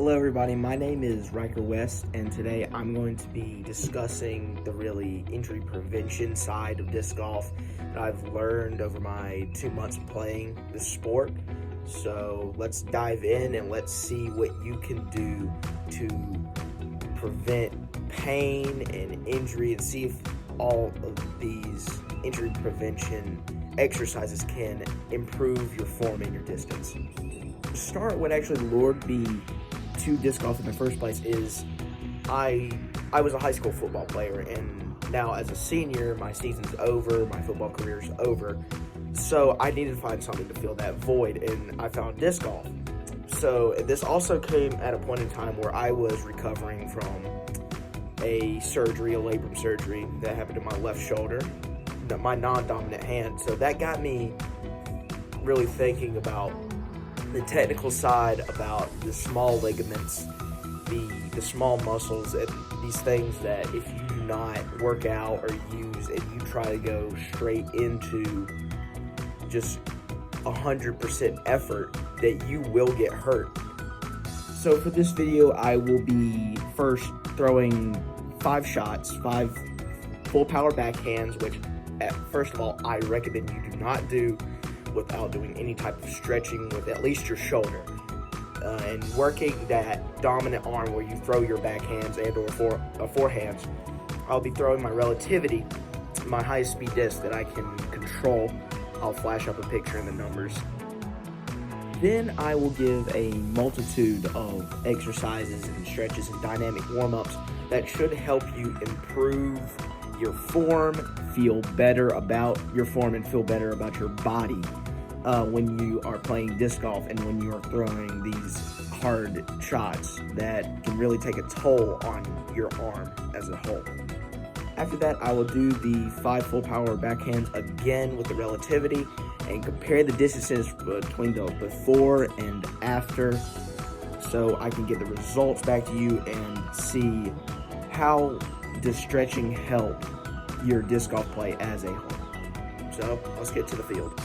Hello everybody, my name is Riker West, and today I'm going to be discussing the really injury prevention side of disc golf that I've learned over my 2 months of playing this sport. So let's dive in and let's see what you can do to prevent pain and injury and see if all of these injury prevention exercises can improve your form and your distance. To start, what actually lured me to disc golf in the first place is I was a high school football player, and now as a senior, my season's over, my football career's over, so I needed to find something to fill that void, and I found disc golf. So this also came at a point in time where I was recovering from a surgery, a labrum surgery that happened to my left shoulder, my non-dominant hand. So that got me really thinking about the technical side, about the small ligaments, the small muscles, and these things that if you do not work out or use and you try to go straight into just 100% effort, that you will get hurt. So for this video, I will be first throwing 5 shots, 5 full power backhands, which first of all, I recommend you do not do without doing any type of stretching with at least your shoulder, and working that dominant arm where you throw your backhands and or forehands. I'll be throwing my relativity, my highest speed disc that I can control. I'll flash up a picture in the numbers. Then I will give a multitude of exercises and stretches and dynamic warm-ups that should help you improve your form, feel better about your form, and feel better about your body when you are playing disc golf and when you are throwing these hard shots that can really take a toll on your arm as a whole. After that, I will do the 5 full power backhands again with the relativity and compare the distances between the before and after, so I can get the results back to you and see how does stretching help your disc golf play as a whole. So let's get to the field.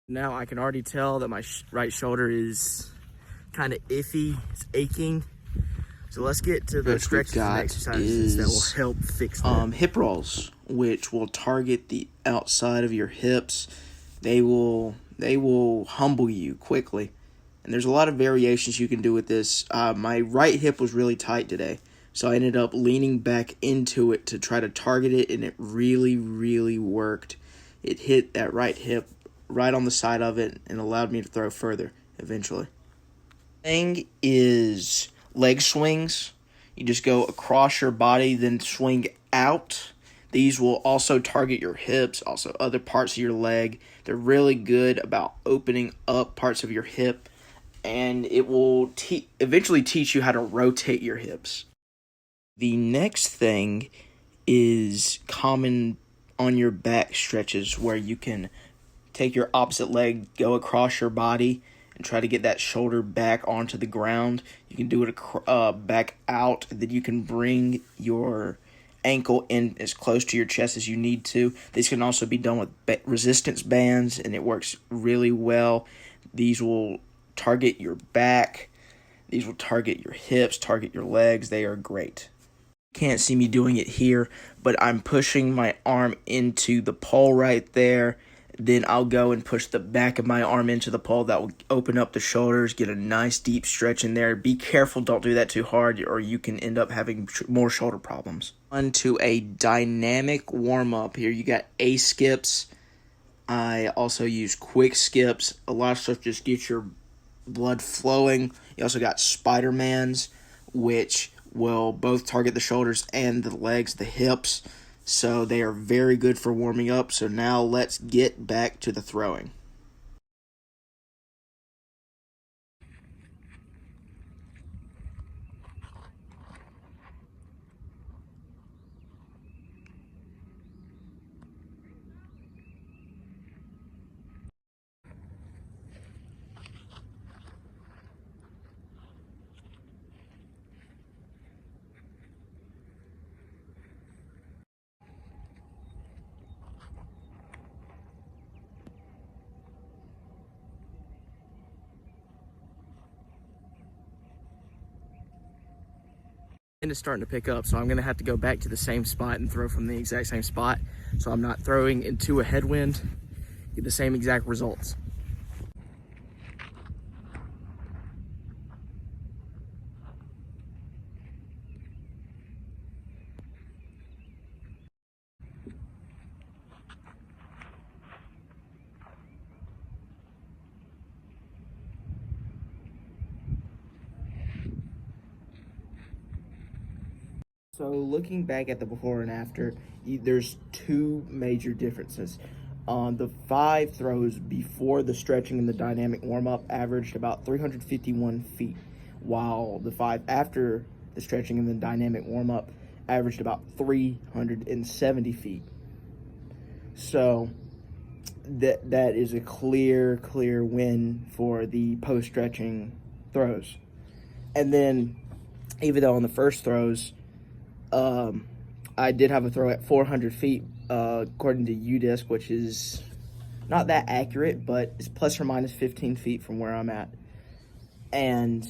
Now I can already tell that my right shoulder is kind of iffy, it's aching. So let's get to the stretches and exercises that will help fix that. Hip rolls, which will target the outside of your hips. They will humble you quickly. And there's a lot of variations you can do with this. My right hip was really tight today, so I ended up leaning back into it to try to target it, and it really, really worked. It hit that right hip right on the side of it and allowed me to throw further eventually. Thing is leg swings. You just go across your body, then swing out. These will also target your hips, also other parts of your leg. They're really good about opening up parts of your hip, and it will eventually teach you how to rotate your hips. The next thing is common on your back stretches, where you can take your opposite leg, go across your body, and try to get that shoulder back onto the ground. You can do it back out, and then you can bring your ankle in as close to your chest as you need to. These can also be done with resistance bands, and it works really well. These will target your back. These will target your hips, target your legs. They are great. You can't see me doing it here, but I'm pushing my arm into the pole right there, Then I'll go and push the back of my arm into the pole. That will open up the shoulders, get a nice deep stretch in there. Be careful, don't do that too hard, or you can end up having more shoulder problems. On to a dynamic warm-up. Here you got A skips. I also use quick skips. A lot of stuff just gets your blood flowing. You also got Spider-Mans, which will both target the shoulders and the legs, the hips. So they are very good for warming up. So now let's get back to the throwing. And it's starting to pick up, so I'm going to have to go back to the same spot and throw from the exact same spot, so I'm not throwing into a headwind, get the same exact results. So looking back at the before and after, there's two major differences. The 5 throws before the stretching and the dynamic warm-up averaged about 351 feet, while the 5 after the stretching and the dynamic warm-up averaged about 370 feet. So that is a clear win for the post-stretching throws. And then, even though on the first throws, I did have a throw at 400 feet, according to UDisc, which is not that accurate, but it's plus or minus 15 feet from where I'm at. And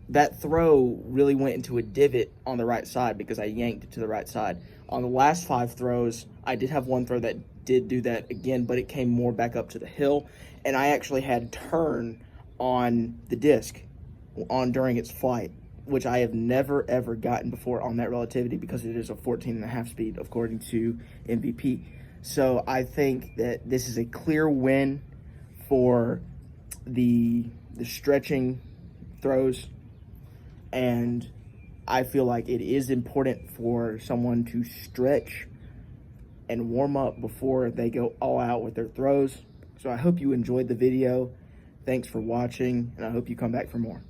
that throw really went into a divot on the right side because I yanked it to the right side. On the last 5 throws, I did have one throw that did do that again, but it came more back up to the hill, and I actually had turn on the disc during its flight, which I have never ever gotten before on that relativity because it is a 14.5 speed according to MVP. So I think that this is a clear win for the stretching throws, and I feel like it is important for someone to stretch and warm up before they go all out with their throws. So I hope you enjoyed the video. Thanks for watching, and I hope you come back for more.